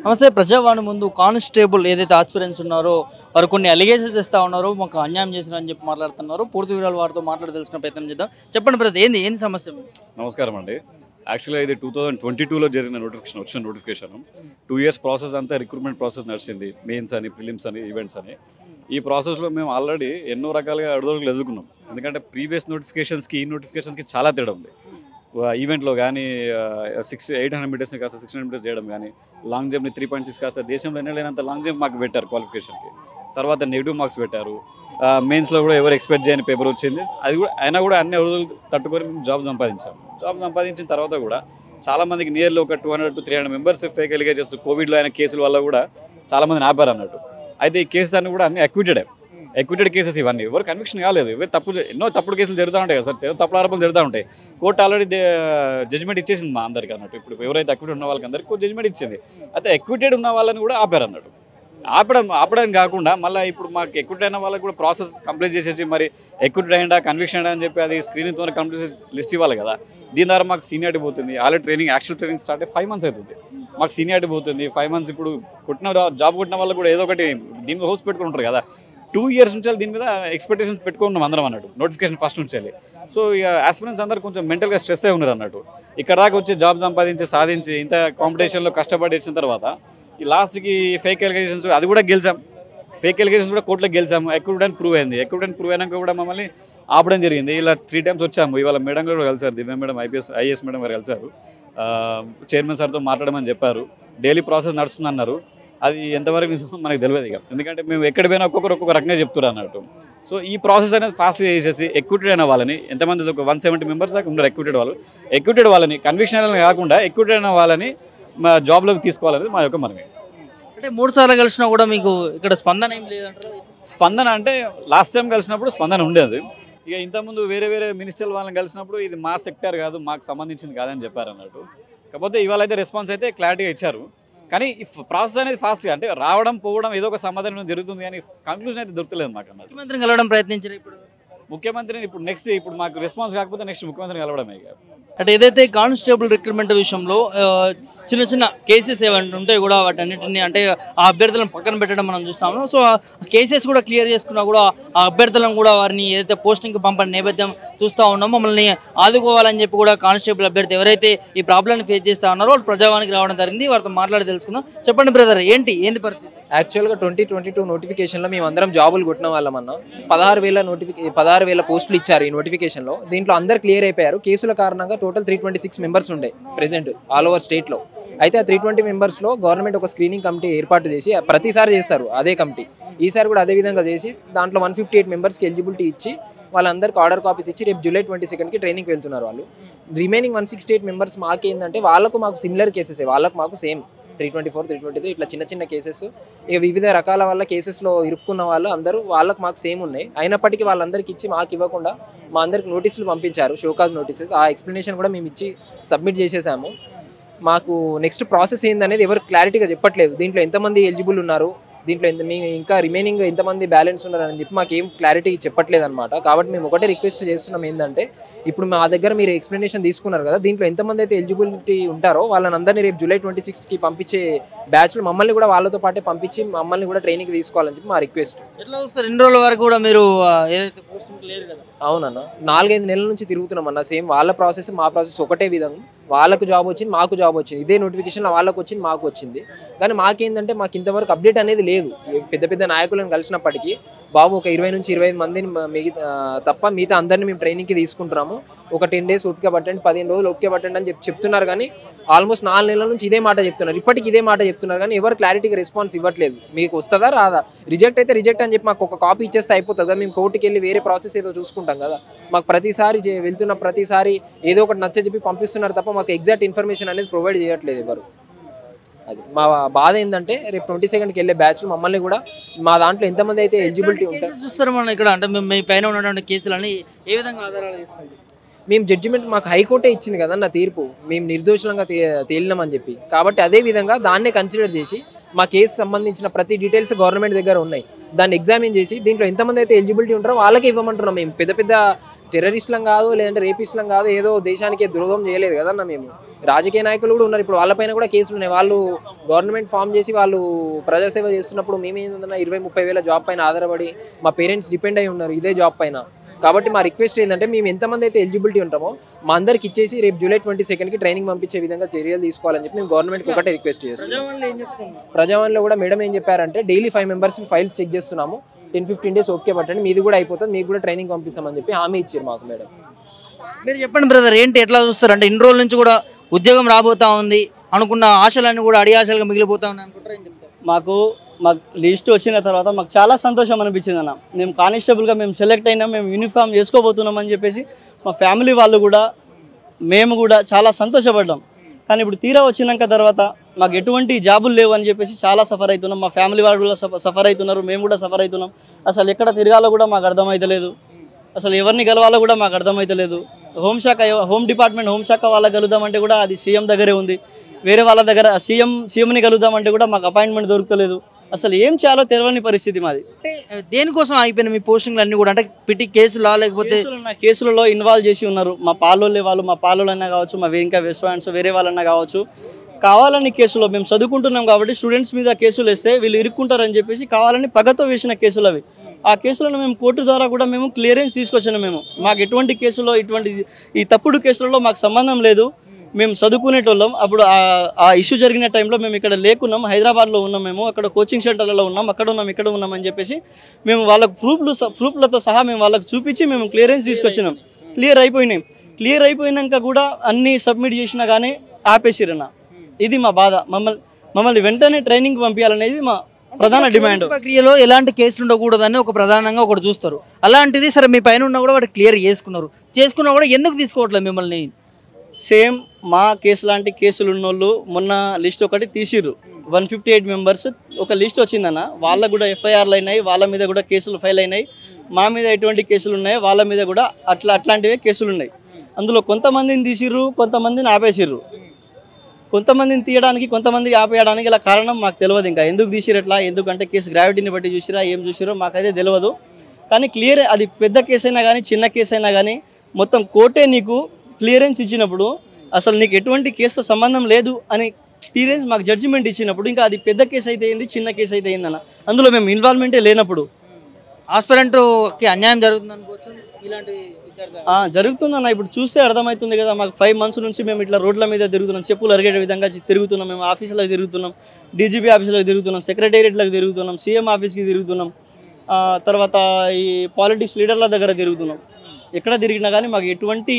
నమస్తే. ప్రజావాణి ముందు కానిస్టేబుల్ ఏదైతే ఆస్పిరెంట్స్ ఉన్నారో వారు కొన్ని అలిగేషన్స్ ఇస్తా ఉన్నారో, మాకు అన్యాయం చేసినారని చెప్పి మాట్లాడుతున్నారు. పూర్తి వివరాలు వారితో మాట్లాడి తెలుసుకునే ప్రయత్నం చేద్దాం. చెప్పండి బ్రదర్, ఏంది సమస్య? నమస్కారం అండి. యాక్చువల్గా ఇది 2022లో జరిగిన వచ్చిన నోటిఫికేషన్. 2 years ప్రాసెస్ అంతా రిక్రూట్మెంట్ ప్రాసెస్ నడిచింది. మెయిన్స్ అని, ప్రిలిమ్స్ అని, ఈవెంట్స్ అని. ఈ ప్రాసెస్లో మేము ఆల్రెడీ ఎన్నో రకాలుగా అడుగులు ఎదుర్కొన్నాం. ఎందుకంటే ప్రీవియస్ నోటిఫికేషన్స్కి ఈ నోటిఫికేషన్స్కి చాలా తేడా ఉంది. ఈవెంట్లో కానీ 800 మీటర్స్ని కాస్త 600 మీటర్స్ చేయడం కానీ, లాంగ్ జంప్ని 3.6 కాస్త దేశంలో ఎన్నలేనంత లాంగ్ జంప్ మాకు పెట్టారు క్వాలిఫికేషన్కి. తర్వాత నెగిటివ్ మార్క్స్ పెట్టారు. మెయిన్స్లో కూడా ఎవరు ఎక్స్పెక్ట్ చేయని పేపర్ వచ్చింది. అది కూడా అయినా కూడా అన్ని అడుగులు తట్టుకొని మేము జాబ్ సంపాదించాము. జాబ్ సంపాదించిన తర్వాత కూడా చాలామందికి నియర్లీ ఒక 200 to 300 మెంబర్స్ ఫేక్ ఎలిగేషన్స్, కోవిడ్లో అయిన కేసుల వల్ల కూడా చాలామందిని ఆపారు అన్నట్టు. అయితే ఈ కేసెస్ అన్నీ కూడా అన్ని అక్విటెడ్ కేసెస్. ఇవన్నీ ఎవరు కన్విక్షన్ కాలేదు. ఎన్నో తప్పుడు కేసులు జరుగుతూ ఉంటాయి కదా సార్, తప్పుడు ఆరోపణలు జరుగుతూ ఉంటాయి. కోర్టు ఆల్రెడీ జడ్జిమెంట్ ఇచ్చేసింది మా అందరికీ అన్నట్టు. ఇప్పుడు ఎవరైతే అక్విటెడ్ ఉన్న వాళ్ళకి అందరికీ జడ్జిమెంట్ ఇచ్చింది. అయితే అక్విటెడ్ ఉన్న వాళ్ళని కూడా ఆపారు అన్నట్టు. ఆపడం కాకుండా మళ్ళీ ఇప్పుడు మాకు ఎక్విటెడ్ అయిన వాళ్ళకి కూడా ప్రాసెస్ కంప్లీట్ చేసేసి మరి ఎక్విటెడ్ అయ్యిందా, కన్విక్షన్ అయ్యిందా అని చెప్పి అది స్క్రీనింగ్తో కంప్లీట్ లిస్ట్ ఇవ్వాలి కదా. దీని ద్వారా మాకు సీనియారిటీ పోతుంది. ఆల్రెడీ యాక్చువల్ ట్రైనింగ్ స్టార్ట్ అయ్యి 5 months అవుతుంది. మాకు సీనియారిటీ పోతుంది. 5 months ఇప్పుడు జాబ్ కొట్టిన వాళ్ళు కూడా ఏదో ఒకటి దీని మీద హోస్ట్ పెట్టుకుని ఉంటారు కదా. 2 years నుంచి దీని మీద ఎక్స్పెక్టేషన్స్ పెట్టుకున్నాం అందరం అన్నట్టు. నోటిఫికేషన్ ఫస్ట్ నుంచి. సో ఇక ఆస్పిరెంట్స్ అందరూ కొంచెం మెంటల్గా స్ట్రెస్ అయి ఉన్నారు అన్నట్టు. ఇక్కడ దాకా వచ్చి జాబ్ సాధించి ఇంత కాంపిటీషన్లో కష్టపడి వచ్చిన తర్వాత ఈ లాస్ట్కి ఫేక్ ఎలిగేషన్స్ అది కూడా గెలిచాం. ఫేక్ ఎలిగేషన్స్ కూడా కోర్టులో గెలిచాము. ఎక్విటెడ్ అని ప్రూవ్ అయింది. ఎక్విటెడ్ ప్రూవ్ అయినాక కూడా మమ్మల్ని ఆపడం జరిగింది. ఇలా 3 times వచ్చాము. ఇవాళ మేడం కూడా కలిసారు, దివ్య మేడం, ఐఏఎస్ మేడం గారు కలిసారు. చైర్మన్ సార్తో మాట్లాడమని చెప్పారు. డైలీ ప్రాసెస్ నడుస్తుందన్నారు. అది ఎంతవరకు మనకు తెలియదు ఇక. ఎందుకంటే మేము ఎక్కడ పోయినా ఒక్కొక్క రకంగా చెప్తున్నారు అన్నట్టు. సో ఈ ప్రాసెస్ అనేది ఫాస్ట్గా చేసేసి ఎక్విటెడ్ అయిన వాళ్ళని ఎంతమంది ఒక 170 members దాకా ఉన్నారు ఎక్విటెడ్ వాళ్ళని కన్విక్షన్ కాకుండా ఎక్విటెడ్ అయిన వాళ్ళని మా జాబ్లోకి తీసుకోవాలనేది మా యొక్క మనమే. అంటే 3 సార్లు కలిసినా కూడా మీకు ఇక్కడ స్పందన ఏం లేదంటారు? స్పందన అంటే లాస్ట్ టైం కలిసినప్పుడు స్పందన ఉండేది. ఇక ఇంతకుముందు వేరే మినిస్టర్ వాళ్ళని కలిసినప్పుడు ఇది మా సెక్టర్ కాదు, మాకు సంబంధించింది కాదని చెప్పారు అన్నట్టు. కాకపోతే ఇవాళ అయితే రెస్పాన్స్ అయితే క్లారిటీగా ఇచ్చారు. కానీ ఈ ప్రాసెస్ అనేది ఫాస్ట్గా అంటే రావడం పోవడం ఏదో ఒక సమాధానం జరుగుతుంది, కానీ కంక్లూజన్ అయితే దొరకలేదు మాకు అన్నట్టు. ముఖ్యమంత్రిని కలవడం ప్రయత్నించారు. ముఖ్యమంత్రిని ఇప్పుడు మాకు రెస్పాన్స్ కాకపోతే నెక్స్ట్ ముఖ్యమంత్రిని కలవడమే. అంటే ఏదైతే కానిస్టేబుల్ రిక్రూట్మెంట్ విషయంలో చిన్న కేసెస్ ఏమైనా ఉంటాయి కూడా వాటన్నిటిని అంటే ఆ అభ్యర్థులను పక్కన పెట్టడం మనం చూస్తాము. సో ఆ కేసెస్ కూడా క్లియర్ చేసుకున్నా కూడా ఆ అభ్యర్థులను కూడా వారిని ఏదైతే పోస్టింగ్కి పంపని నేపథ్యం చూస్తూ ఉన్నామో మమ్మల్ని ఆదుకోవాలని చెప్పి కూడా కానిస్టేబుల్ అభ్యర్థి ఎవరైతే ఈ ప్రాబ్లమ్ని ఫేస్ చేస్తూ ఉన్నారో వాళ్ళు ప్రజావానికి రావడం జరిగింది. వారితో మాట్లాడి తెలుసుకుందాం. చెప్పండి బ్రదర్, ఏంది పరిస్థితి? యాక్చువల్గా 2022 నోటిఫికేషన్లో మేము అందరం జాబులు కొట్టిన వాళ్ళమన్నా 16,000 పోస్టులు ఇచ్చారు ఈ నోటిఫికేషన్లో. దీంట్లో అందరు క్లియర్ అయిపోయారు. కేసుల కారణంగా టోటల్ 326 members ఉండే ప్రెసెంట్ ఆల్ ఓవర్ స్టేట్లో. అయితే ఆ 320 members గవర్నమెంట్ ఒక స్క్రీనింగ్ కమిటీ ఏర్పాటు చేసి ప్రతిసారి చేస్తారు అదే కమిటీ. ఈసారి కూడా అదే విధంగా చేసి దాంట్లో 158 members ఎలిజిబిలిటీ ఇచ్చి వాళ్ళందరికీ ఆర్డర్ కాపీస్ ఇచ్చి రేపు July 22కి ట్రైనింగ్కి వెళ్తున్నారు వాళ్ళు. రిమైనింగ్ 168 members మాకేందంటే మాకు సిమిలర్ కేసెస్, మాకు సేమ్ 324, 323 ఇట్లా చిన్న కేసెస్. ఇక వివిధ రకాల వల్ల కేసెస్లో ఇరుక్కున్న వాళ్ళు అందరూ మాకు సేమ్ ఉన్నాయి. అయినప్పటికీ వాళ్ళందరికీ ఇచ్చి మాకు ఇవ్వకుండా మా అందరికి నోటీసులు పంపించారు, షోకాజ్ నోటీసెస్. ఆ ఎక్స్ప్లెనేషన్ కూడా మేము ఇచ్చి సబ్మిట్ చేసేసాము. మాకు నెక్స్ట్ ప్రాసెస్ ఏందనేది ఎవరు క్లారిటీగా చెప్పట్లేదు. దీంట్లో ఎంతమంది ఎలిజిబుల్ ఉన్నారు, దీంట్లో మేము ఇంకా రిమైనింగ్ ఎంతమంది బ్యాలెన్స్ ఉన్నారని చెప్పి మాకు ఏం క్లారిటీ చెప్పట్లేదు అనమాట. కాబట్టి మేము ఒకటే రిక్వెస్ట్ చేస్తున్నాం ఏంటంటే, ఇప్పుడు మా దగ్గర మీరు ఎక్స్ప్లెనేషన్ తీసుకున్నారు కదా, దీంట్లో ఎంతమంది అయితే ఎలిజిబిలిటీ ఉంటారో వాళ్ళని అందరినీ రేపు July 26కి పంపించే బ్యాచ్లు మమ్మల్ని కూడా వాళ్ళతో పాటే పంపించి మమ్మల్ని కూడా ట్రైనింగ్ తీసుకోవాలని చెప్పి మా రిక్వెస్ట్. ఎట్లా వస్తారు 2 రోజుల వరకు కూడా మీరు ఏదైతే పోస్టింగ్ లేదు కదా? అవునన్న, 4-5 నెలల నుంచి తిరుగుతున్నాం అన్న. సేమ్ వాళ్ళ ప్రాసెస్ మా ప్రాసెస్ ఒకటే విధంగా. వాళ్ళకు జాబ్ వచ్చింది, మాకు జాబ్ వచ్చింది. ఇదే నోటిఫికేషన్ వాళ్ళకు వచ్చింది, మాకు వచ్చింది. కానీ మాకేందంటే మాకు ఇంతవరకు అప్డేట్ అనేది లేదు. పెద్ద నాయకులను కలిసినప్పటికీ బాబు ఒక 20 నుంచి 25 మందిని మిగతా అందరినీ మేము ట్రైనింగ్కి తీసుకుంటున్నాము, ఒక 10 days ఓపిక పట్టండి, 15 రోజులు ఓపిక పట్టండి అని చెప్తున్నారు. కానీ ఆల్మోస్ట్ 4 నెలల నుంచి ఇదే మాట చెప్తున్నారు. ఇప్పటికి ఇదే మాట చెప్తున్నారు కానీ ఎవరు క్లారిటీగా రెస్పాన్స్ ఇవ్వట్లేదు. మీకు వస్తుందా రాదా, రిజెక్ట్ అయితే రిజెక్ట్ అని చెప్పి మాకు ఒక కాపీ ఇచ్చేస్తే అయిపోతుంది కదా. మేము కోర్టుకి వెళ్ళి వేరే ప్రాసెస్ ఏదో చూసుకుంటాం కదా. మాకు వెళ్తున్న ప్రతిసారి ఏదో ఒకటి నచ్చ చెప్పి పంపిస్తున్నారు తప్ప మాకు ఎగ్జాక్ట్ ఇన్ఫర్మేషన్ అనేది ప్రొవైడ్ చేయట్లేదు ఎవరు. అది మా బాధ ఏంటంటే రేపు 22కి వెళ్ళే బ్యాచ్లు మమ్మల్ని కూడా మా దాంట్లో ఎంతమంది అయితే ఎలిజిబిలిటీ ఉంటారు చూస్తారు మనం ఇక్కడ. అంటే మేము మీ పైన ఉన్నటువంటి కేసులని ఏ విధంగా ఆధారాలు తీసుకుంటాం? మేము జడ్జిమెంట్ మాకు హైకోర్టే ఇచ్చింది కదన్న తీర్పు, మేము నిర్దోషులంగా తేలినామని చెప్పి. కాబట్టి అదే విధంగా దాన్నే కన్సిడర్ చేసి మా కేసు సంబంధించిన ప్రతి డీటెయిల్స్ గవర్నమెంట్ దగ్గర ఉన్నాయి. దాన్ని ఎగ్జామిన్ చేసి దీంట్లో ఎంతమంది అయితే ఎలిజిబిలిటీ ఉంటారో వాళ్ళకే ఇవ్వమంటున్నాం. మేము పెద్ద పెద్ద టెర్రరిస్టులం కాదు, లేదంటే రేపిస్టులం కాదు, ఏదో దేశానికి ద్రోహం చేయలేదు కదన్నా. మేము రాజకీయ నాయకులు కూడా ఉన్నారు, ఇప్పుడు వాళ్ళపైన కూడా కేసులు ఉన్నాయి. వాళ్ళు గవర్నమెంట్ ఫామ్ చేసి వాళ్ళు ప్రజాసేవ చేస్తున్నప్పుడు మేమేందన్నా 20-30 వేల జాబ్ పైన ఆధారపడి మా పేరెంట్స్ డిపెండ్ అయి ఉన్నారు ఇదే జాబ్ పైన. కాబట్టి మా రిక్వెస్ట్ ఏంటంటే మేము ఎంతమంది అయితే ఎలిజిబిలిటీ ఉంటామో మా అందరికి ఇచ్చేసి రేపు జూలై 22కి ట్రైనింగ్ పంపించే విధంగా చర్యలు తీసుకోవాలని చెప్పి మేము గవర్నమెంట్కి ఒకటే రిక్వెస్ట్ చేస్తాం. ప్రజావాణిలో కూడా మేడం ఏం చెప్పారంటే డైలీ 5 మెంబర్స్ ఫైల్స్ చెక్ చేస్తున్నాము, 10-15 డేస్ ఓకే పట్టండి, మీది కూడా అయిపోతుంది, మీకు కూడా ట్రైనింగ్ పంపిస్తామని చెప్పి హామీ ఇచ్చారు మాకు మేడం. మీరు చెప్పండి బ్రదర్, ఏంటి ఎట్లా చూస్తారు? అంటే ఇన్ని రోజుల నుంచి కూడా ఉద్యోగం రాబోతా ఉంది, అనుకున్న ఆశలన్నీ కూడా అడి ఆశలుగా మిగిలిపోతా ఉన్నాయి అనుకుంటారు, ఏం చెప్తారు? మాకు లిస్ట్ వచ్చిన తర్వాత మాకు చాలా సంతోషం అనిపించింది అన్న. మేము కానిస్టేబుల్గా మేము సెలెక్ట్ అయినా, మేము యూనిఫామ్ చేసుకోబోతున్నాం అని చెప్పేసి మా ఫ్యామిలీ వాళ్ళు కూడా మేము కూడా చాలా సంతోషపడ్డాం. కానీ ఇప్పుడు తీరా వచ్చినాక తర్వాత మాకు ఎటువంటి జాబులు లేవు అని చెప్పేసి చాలా సఫర్ అవుతున్నాం. మా ఫ్యామిలీ వాళ్ళు కూడా సఫర్ అవుతున్నారు, మేము కూడా సఫర్ అవుతున్నాం. అసలు ఎక్కడ తిరగాలో కూడా మాకు అర్థమవుతలేదు, అసలు ఎవరిని గెలవాలో కూడా మాకు అర్థమవుతలేదు. హోమ్ డిపార్ట్మెంట్ హోంశాఖ వాళ్ళకి కలుద్దామంటే కూడా అది సీఎం దగ్గరే ఉంది, వేరే వాళ్ళ దగ్గర సీఎంని కలుద్దామంటే కూడా మాకు అపాయింట్మెంట్ దొరకలేదు. అసలు ఏం చేయాలో తెలియని పరిస్థితి మాది. అంటే దేనికోసం అయిపోయిన మీ పోస్టింగ్లు అన్నీ కూడా? అంటే పిటి కేసులా లేకపోతే కేసులలో ఇన్వాల్వ్ చేసి ఉన్నారు. మా పాలోళ్ళే వాళ్ళు, మా పాలోళ్ళన్నా కావచ్చు, మా ఇంకా వెస్వాన్స్ వేరే వాళ్ళన్నా కావచ్చు, కావాలని కేసులో మేము చదువుకుంటున్నాం కాబట్టి స్టూడెంట్స్ మీద కేసులు వేస్తే వీళ్ళు ఇరుక్కుంటారని చెప్పేసి కావాలని పగతో వేసిన కేసులు అవి. ఆ కేసులను మేము కోర్టు ద్వారా కూడా మేము క్లియరెన్స్ తీసుకొచ్చాము. మాకు ఎటువంటి కేసులో ఈ తప్పుడు కేసులలో మాకు సంబంధం లేదు, మేము చదువుకునేటోళ్ళం. అప్పుడు ఆ ఇష్యూ జరిగిన టైంలో మేము ఇక్కడ లేకున్నాం, హైదరాబాద్లో ఉన్నాం, మేము అక్కడ కోచింగ్ సెంటర్లలో ఉన్నాం, అక్కడ ఉన్నాం, ఇక్కడ ఉన్నాం అని చెప్పేసి మేము వాళ్ళకు ప్రూఫ్లతో సహా మేము వాళ్ళకి చూపించి మేము క్లియరెన్స్ తీసుకొచ్చినాం. క్లియర్ అయిపోయినాక కూడా అన్నీ సబ్మిట్ చేసినా కానీ ఆపేసిరన్న. ఇది మా బాధ. మమ్మల్ని వెంటనే ట్రైనింగ్ పంపించాలనేది మా ప్రధాన డిమాండ్. ప్రక్రియలో ఎలాంటి కేసులు ఉండకూడదని ఒక ప్రధానంగా ఒకటి చూస్తారు. అలాంటిది సరే మీ పైన ఉన్నా కూడా వాటి క్లియర్ చేసుకున్నా కూడా ఎందుకు తీసుకోవట్లేదు మిమ్మల్ని? సేమ్ మా కేసు లాంటి కేసులు ఉన్నోళ్ళు మొన్న లిస్ట్ ఒకటి తీసిర్రు, 158 మెంబర్స్ ఒక లిస్ట్ వచ్చిందన్న. వాళ్ళకు కూడా ఎఫ్ఐఆర్లు అయినాయి, వాళ్ళ మీద కూడా కేసులు ఫైల్ అయినాయి. మా మీద ఎటువంటి కేసులు ఉన్నాయో వాళ్ళ మీద కూడా అట్లాంటివే కేసులు ఉన్నాయి. అందులో కొంతమందిని తీసిర్రు, కొంతమందిని ఆపేసిర్రు. కొంతమందిని తీయడానికి, కొంతమందికి ఆపేయడానికి ఇలా కారణం మాకు తెలియదు. ఇంకా ఎందుకు తీసిరు ఎట్లా, ఎందుకంటే కేసు గ్రావిటీని బట్టి చూసిరా, ఏం చూసిరో మాకైతే తెలియదు. కానీ క్లియర్, అది పెద్ద కేసు అయినా కానీ చిన్న కేసు అయినా కానీ మొత్తం కోర్టే నీకు క్లియరెన్స్ ఇచ్చినప్పుడు, అసలు నీకు ఎటువంటి కేసుతో సంబంధం లేదు అని క్లియరెన్స్ మాకు జడ్జిమెంట్ ఇచ్చినప్పుడు, ఇంకా అది పెద్ద కేసు అయితే ఏంది, చిన్న కేసు అయితే ఏందన్న, అందులో మేము ఇన్వాల్వ్మెంటే లేనప్పుడు ఆస్పిరెంట్కి అన్యాయం జరుగుతుంది అనుకోవచ్చు. ఇలాంటి జరుగుతుందన్న. ఇప్పుడు చూస్తే అర్థమవుతుంది కదా. మాకు 5 months నుంచి మేము ఇట్లా రోడ్ల మీద తిరుగుతున్నాం, చెప్పులు అరిగే విధంగా తిరుగుతున్నాం, మేము ఆఫీసులకు తిరుగుతున్నాం, డీజీపీ ఆఫీసులకు తిరుగుతున్నాం, సెక్రటేరియట్లకు తిరుగుతున్నాం, సీఎం ఆఫీస్కి తిరుగుతున్నాం, తర్వాత ఈ పాలిటిక్స్ లీడర్ల దగ్గర తిరుగుతున్నాం. ఎక్కడ తిరిగినా కానీ మాకు ఎటువంటి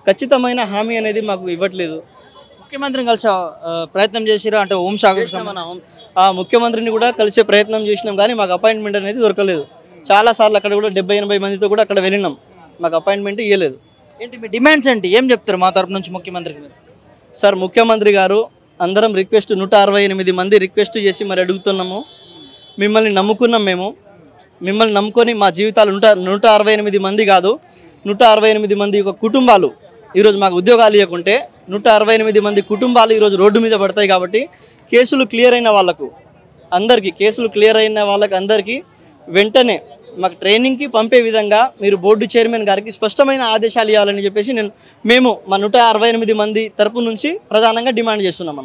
ఖచ్చితమైన హామీ అనేది మాకు ఇవ్వట్లేదు. ముఖ్యమంత్రిని కలిసే ప్రయత్నం చేసిరా? అంటే హోంశాఖ ముఖ్యమంత్రిని కూడా కలిసే ప్రయత్నం చేసినాం కానీ మాకు అపాయింట్మెంట్ అనేది దొరకలేదు. చాలాసార్లు అక్కడ కూడా 70-80 మందితో కూడా అక్కడ వెళ్ళినాం, మాకు అపాయింట్మెంట్ ఇవ్వలేదు. ఏంటి మీ డిమాండ్స్ ఏంటి, ఏం చెప్తారు మా తరపు నుంచి ముఖ్యమంత్రికి? సార్, ముఖ్యమంత్రి గారు అందరం 168 మంది రిక్వెస్ట్ చేసి మరి అడుగుతున్నాము. మిమ్మల్ని నమ్ముకున్నాం, మిమ్మల్ని నమ్ముకొని మా జీవితాలు 168 మంది కాదు, 168 మంది ఒక కుటుంబాలు ఈరోజు మాకు ఉద్యోగాలు ఇవ్వకుంటే 168 మంది కుటుంబాలు ఈరోజు రోడ్డు మీద పడతాయి. కాబట్టి కేసులు క్లియర్ అయిన వాళ్ళకు అందరికీ వెంటనే మాకు ట్రైనింగ్కి పంపే విధంగా మీరు బోర్డు చైర్మన్ గారికి స్పష్టమైన ఆదేశాలు ఇవ్వాలని చెప్పేసి మేము మా 168 మంది తరపు నుంచి ప్రధానంగా డిమాండ్ చేస్తున్నామన్న.